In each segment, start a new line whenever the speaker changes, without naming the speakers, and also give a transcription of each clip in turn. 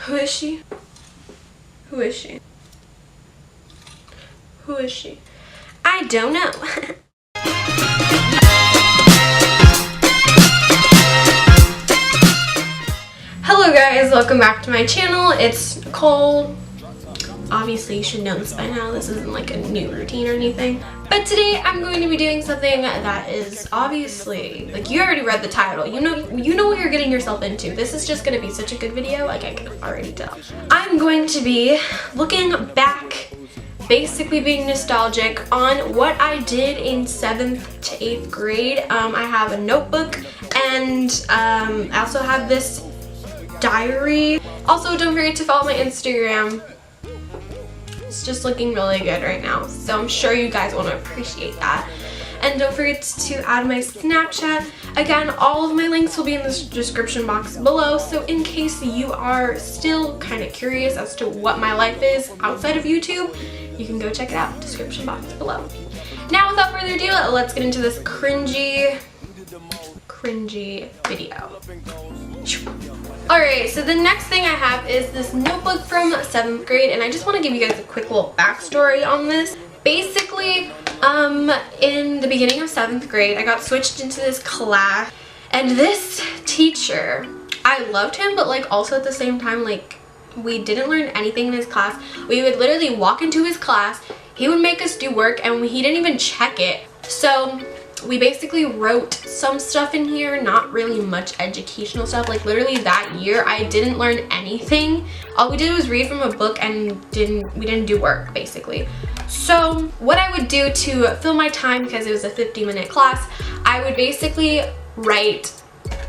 Who is she? Who is she? Who is she? I don't know. Hello guys, welcome back to my channel. It's Nichole. Obviously you should know this by now. This isn't like a new routine or anything. But today I'm going to be doing something that is obviously, like, you already read the title. You know what you're getting yourself into. This is just going to be such a good video, like I can already tell. I'm going to be looking back, basically being nostalgic on what I did in 7th to 8th grade. I have a notebook and I also have this diary. Also, don't forget to follow my Instagram. It's just looking really good right now, so I'm sure you guys want to appreciate that. And don't forget to add my Snapchat. Again, all of my links will be in the description box below, so in case you are still kind of curious as to what my life is outside of YouTube, you can go check it out, description box below. Now, without further ado, let's get into this cringy video. Alright, so the next thing I have is this notebook from 7th grade, and I just want to give you guys a quick little backstory on this. Basically, in the beginning of 7th grade, I got switched into this class, and this teacher, I loved him, but like also at the same time, like, we didn't learn anything in his class. We would literally walk into his class, he would make us do work, and he didn't even check it. So we basically wrote some stuff in here, not really much educational stuff. Like literally that year I didn't learn anything. All we did was read from a book and we didn't do work basically. So what I would do to fill my time, because it was a 50-minute class, I would basically write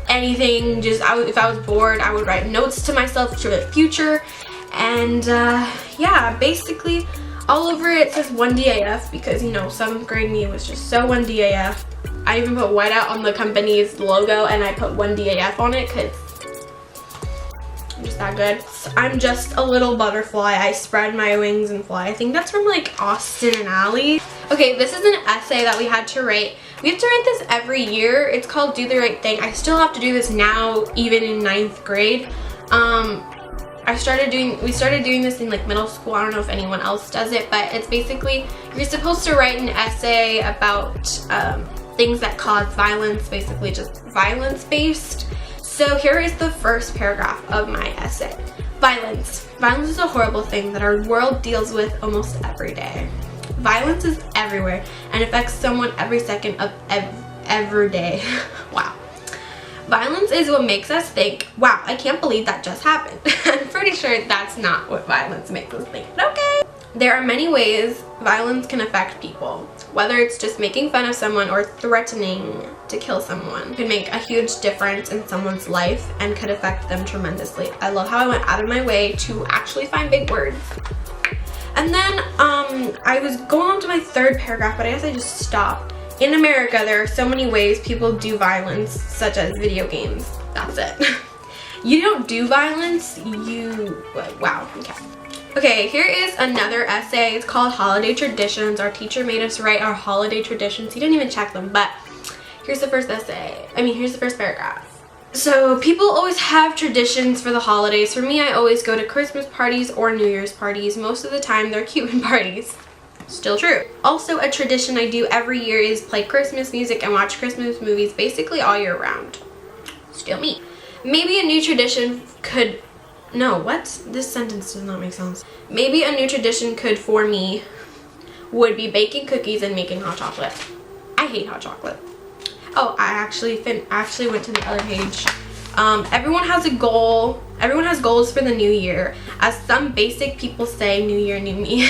anything. Just if I was bored, I would write notes to myself for the future. And yeah, basically all over it says 1DAF because, you know, 7th grade me was just so 1DAF. I even put whiteout on the company's logo and I put 1DAF on it because I'm just that good. I'm just a little butterfly. I spread my wings and fly. I think that's from like Austin and Ally. Okay, this is an essay that we had to write. We have to write this every year. It's called Do the Right Thing. I still have to do this now, even in 9th grade. We started doing this in like middle school. I don't know if anyone else does it, but it's basically you're supposed to write an essay about things that cause violence, basically just violence based. So here is the first paragraph of my essay. Violence. Violence is a horrible thing that our world deals with almost every day. Violence is everywhere and affects someone every second of every day. Wow. Violence is what makes us think, wow, I can't believe that just happened. I'm pretty sure that's not what violence makes us think, but okay. There are many ways violence can affect people. Whether it's just making fun of someone or threatening to kill someone could make a huge difference in someone's life and could affect them tremendously. I love how I went out of my way to actually find big words. And then I was going on to my third paragraph, but I guess I just stopped. In America, there are so many ways people do violence, such as video games. That's it. You don't do violence, wow, okay. Okay, here is another essay. It's called Holiday Traditions. Our teacher made us write our holiday traditions. He didn't even check them, but here's the first essay. Here's the first paragraph. So, people always have traditions for the holidays. For me, I always go to Christmas parties or New Year's parties. Most of the time, they're Cuban parties. Still true. Also, a tradition I do every year is play Christmas music and watch Christmas movies basically all year round. Still me. Maybe a new tradition could... No, what? This sentence does not make sense. Maybe a new tradition for me would be baking cookies and making hot chocolate. I hate hot chocolate. Oh, I actually went to the other page. Everyone has a goal. Everyone has goals for the new year. As some basic people say, new year, new me.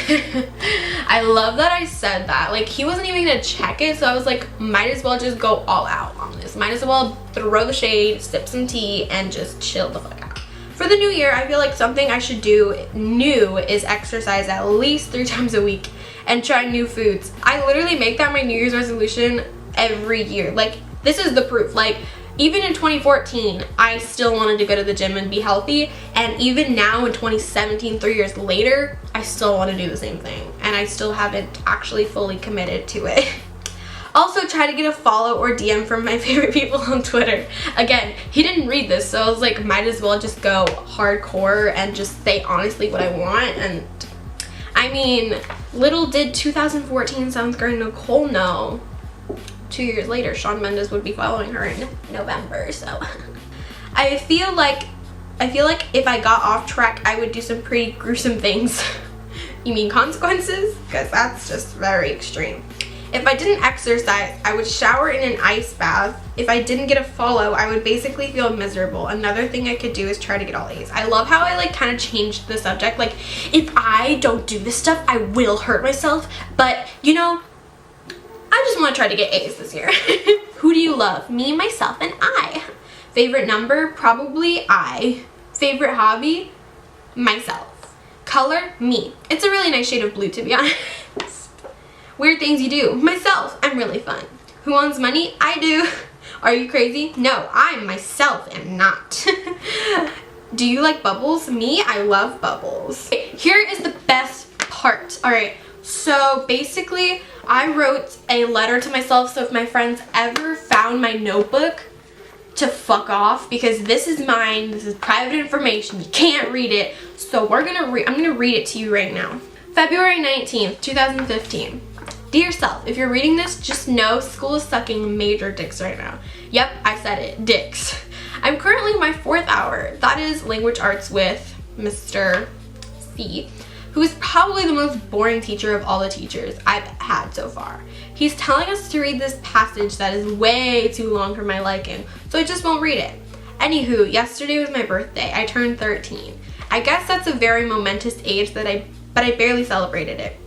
I love that I said that. Like, he wasn't even gonna check it, so I was like, might as well just go all out on this. Might as well throw the shade, sip some tea, and just chill the fuck out. For the new year, I feel like something I should do new is exercise at least 3 times a week and try new foods. I literally make that my New Year's resolution every year. Like, this is the proof. Like, even in 2014, I still wanted to go to the gym and be healthy, and even now in 2017, 3 years later, I still want to do the same thing, and I still haven't actually fully committed to it. Also, try to get a follow or DM from my favorite people on Twitter. Again, he didn't read this, so I was like, might as well just go hardcore and just say honestly what I want. And I mean, little did 2014 7th grade Nichole know 2 years later Shawn Mendes would be following her in November. So I feel like if I got off track, I would do some pretty gruesome things. You mean consequences? Because that's just very extreme. If I didn't exercise, I would shower in an ice bath. If I didn't get a follow, I would basically feel miserable. Another thing I could do is try to get all A's. I love how I like kind of changed the subject. Like, if I don't do this stuff, I will hurt myself. But, you know, I just want to try to get A's this year. Who do you love? Me, myself, and I. Favorite number? Probably I. Favorite hobby? Myself. Color? Me. It's a really nice shade of blue, to be honest. Weird things you do? Myself. I'm really fun. Who owns money? I do. Are you crazy? No, I myself am not. Do you like bubbles? Me, I love bubbles. Here is the best part. Alright, so basically I wrote a letter to myself, so if my friends ever found my notebook, to fuck off, because this is mine, this is private information, you can't read it. So I'm gonna read it to you right now. February 19th, 2015. Dear self, if you're reading this, just know school is sucking major dicks right now. Yep, I said it, dicks. I'm currently in my 4th hour. That is language arts with Mr. C, who is probably the most boring teacher of all the teachers I've had so far. He's telling us to read this passage that is way too long for my liking, so I just won't read it. Anywho, yesterday was my birthday. I turned 13. I guess that's a very momentous age but I barely celebrated it.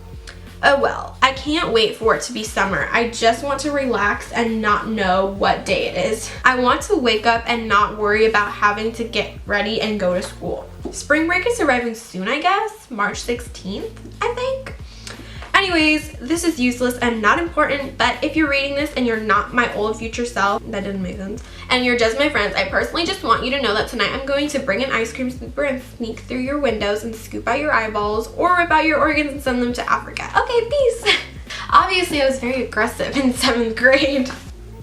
Oh well, I can't wait for it to be summer. I just want to relax and not know what day it is. I want to wake up and not worry about having to get ready and go to school. Spring break is arriving soon, I guess. March 16th, I think. Anyways, this is useless and not important, but if you're reading this and you're not my old future self, that didn't make sense, and you're just my friends, I personally just want you to know that tonight I'm going to bring an ice cream scooper and sneak through your windows and scoop out your eyeballs or rip out your organs and send them to Africa. Okay, peace. Obviously, I was very aggressive in 7th grade,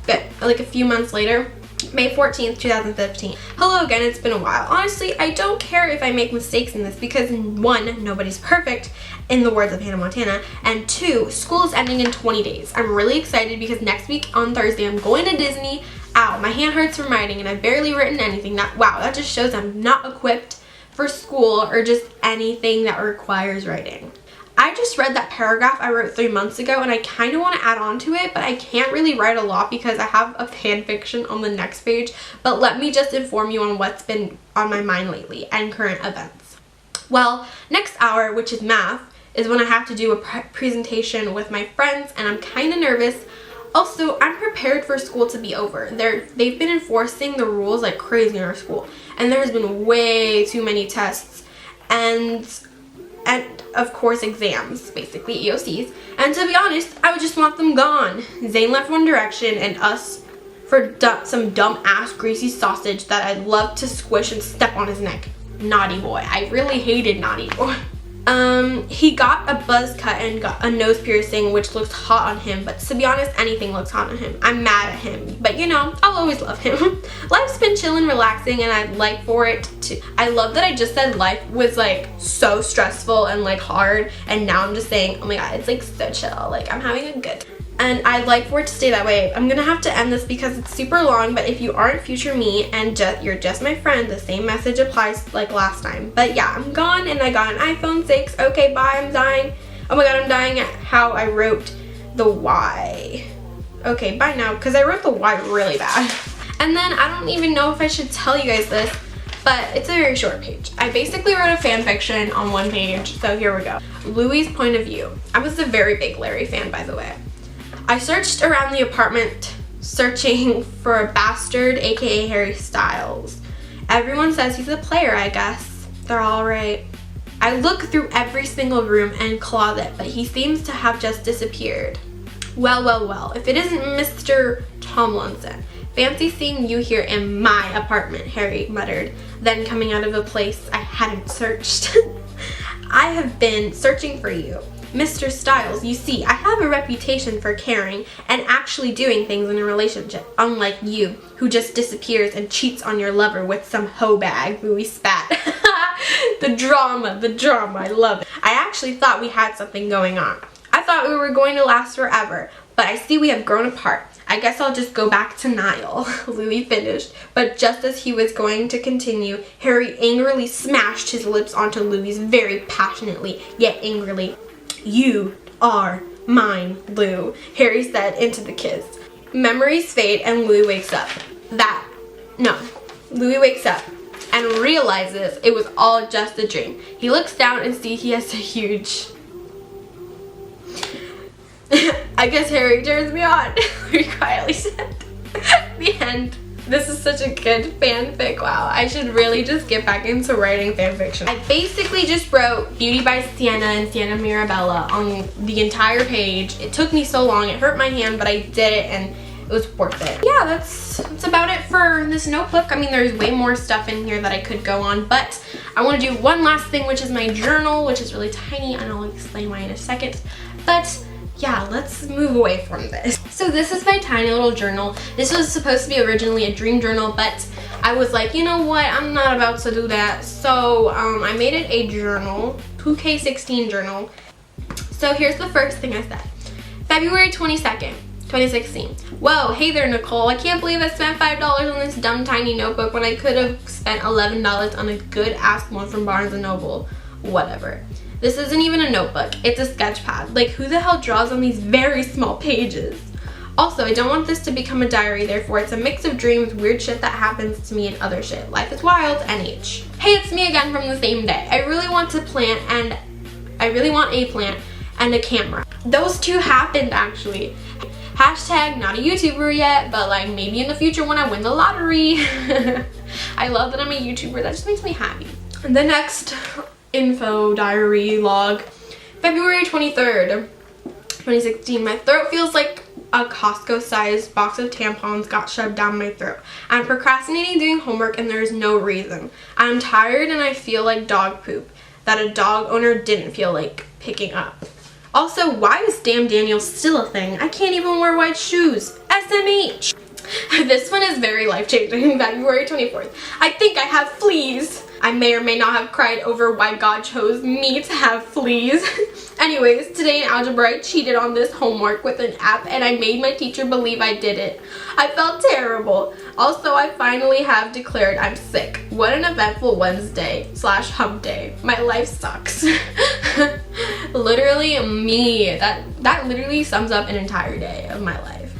but like a few months later, May 14th, 2015. Hello again, it's been a while. Honestly, I don't care if I make mistakes in this because 1, nobody's perfect, in the words of Hannah Montana, and 2, school is ending in 20 days. I'm really excited because next week on Thursday I'm going to Disney. Ow, my hand hurts from writing and I've barely written anything. Wow, that just shows I'm not equipped for school or just anything that requires writing. I just read that paragraph I wrote 3 months ago and I kind of want to add on to it, but I can't really write a lot because I have a fan fiction on the next page. But let me just inform you on what's been on my mind lately and current events. Well, next hour, which is math, is when I have to do a presentation with my friends and I'm kind of nervous. Also, I'm prepared for school to be over. They've been enforcing the rules like crazy in our school and there's been way too many tests and of course exams, basically EOCs, and to be honest, I would just want them gone. Zayn left One Direction and us for some dumb ass greasy sausage that I'd love to squish and step on his neck. Naughty boy. I really hated Naughty Boy. He got a buzz cut and got a nose piercing, which looks hot on him, but to be honest, anything looks hot on him. I'm mad at him, but you know, I'll always love him. Life's been chill and relaxing and I'd like for it to, I love that I just said life was like so stressful and like hard, and now I'm just saying, oh my god, it's like so chill, like I'm having a good time. And I'd like for it to stay that way. I'm gonna have to end this because it's super long, but if you aren't future me and you're just my friend, the same message applies like last time. But yeah, I'm gone and I got an iPhone 6. Okay, bye, I'm dying. Oh my god, I'm dying at how I wrote the Y. Okay, bye now, because I wrote the Y really bad. And then I don't even know if I should tell you guys this, but it's a very short page. I basically wrote a fan fiction on one page, so here we go. Louis' point of view. I was a very big Larry fan, by the way. I searched around the apartment searching for a bastard, aka Harry Styles. Everyone says he's a player, I guess. They're all right. I look through every single room and closet, but he seems to have just disappeared. Well, if it isn't Mr. Tomlinson. Fancy seeing you here in my apartment, Harry muttered, then coming out of a place I hadn't searched. I have been searching for you. Mr. Styles, you see, I have a reputation for caring and actually doing things in a relationship, unlike you, who just disappears and cheats on your lover with some hoe bag. Louis spat. The drama, I love it. I actually thought we had something going on. I thought we were going to last forever, but I see we have grown apart. I guess I'll just go back to Nichole, Louis finished, but just as he was going to continue, Harry angrily smashed his lips onto Louis very passionately, yet angrily. You are mine, Lou, Harry said into the kiss. Memories fade and Louis wakes up. Louis wakes up and realizes it was all just a dream. He looks down and sees he has a huge... I guess Harry turns me on, he quietly said. The end. This is such a good fanfic. Wow, I should really just get back into writing fanfiction. I basically just wrote Beauty by Sienna and Sienna Mirabella on the entire page. It took me so long, it hurt my hand, but I did it and it was worth it. Yeah, that's about it for this notebook. I mean, there's way more stuff in here that I could go on, but I want to do one last thing, which is my journal, which is really tiny, and I'll explain why in a second. But yeah, let's move away from this. So this is my tiny little journal. This was supposed to be originally a dream journal, but I was like, you know what, I'm not about to do that. So I made it a journal, 2K16 journal. So here's the first thing I said. February 22nd, 2016. Whoa, hey there, Nichole. I can't believe I spent $5 on this dumb tiny notebook when I could have spent $11 on a good ass one from Barnes & Noble. Whatever. This isn't even a notebook, it's a sketch pad. Like, who the hell draws on these very small pages? Also, I don't want this to become a diary, therefore it's a mix of dreams, weird shit that happens to me, and other shit. Life is wild, NH. Hey, it's me again from the same day. I really want a plant and a camera. Those two happened actually. Hashtag not a YouTuber yet, but like maybe in the future when I win the lottery. I love that I'm a YouTuber, that just makes me happy. And the next info diary log, February 23rd, 2016. My throat feels like a Costco sized box of tampons got shoved down my throat. I'm procrastinating doing homework and there's no reason. I'm tired and I feel like dog poop that a dog owner didn't feel like picking up. Also, why is Damn Daniel still a thing? I can't even wear white shoes. SMH. This one is very life-changing. February 24th. I think I have fleas. I may or may not have cried over why God chose me to have fleas. Anyways, today in algebra I cheated on this homework with an app and I made my teacher believe I did it. I felt terrible. Also, I finally have declared I'm sick. What an eventful Wednesday / hump day. My life sucks. Literally me. That literally sums up an entire day of my life.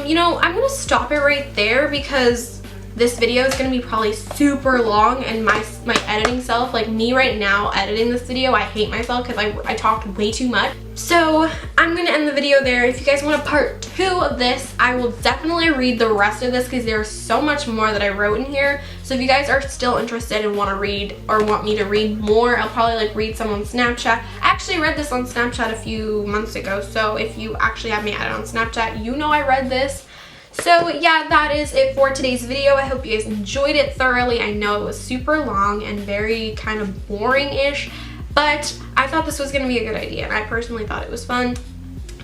You know, I'm gonna stop it right there because this video is gonna be probably super long and my editing self, like me right now editing this video, I hate myself because I talked way too much. So I'm gonna end the video there. If you guys want a part 2 of this, I will definitely read the rest of this because there's so much more that I wrote in here. So if you guys are still interested and want to read or want me to read more, I'll probably like read some on Snapchat. I actually read this on Snapchat a few months ago, so if you actually have me added on Snapchat, you know I read this. So yeah, that is it for today's video. I hope you guys enjoyed it thoroughly. I know it was super long and very kind of boring-ish, but I thought this was going to be a good idea and I personally thought it was fun.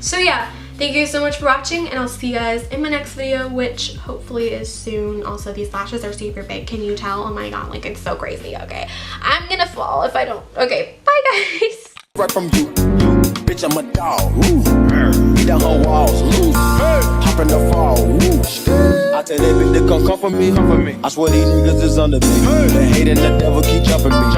So yeah, thank you so much for watching and I'll see you guys in my next video, which hopefully is soon. Also, these lashes are super big. Can you tell? Oh my god, like it's so crazy. Okay, I'm gonna fall if I don't. Okay, bye guys.
Right from you, bitch, I'm a dog. Beat down her walls, hop in the fall. I tell that bitch to come for me. I swear these niggas is under me. The hate and the devil keep jumping me.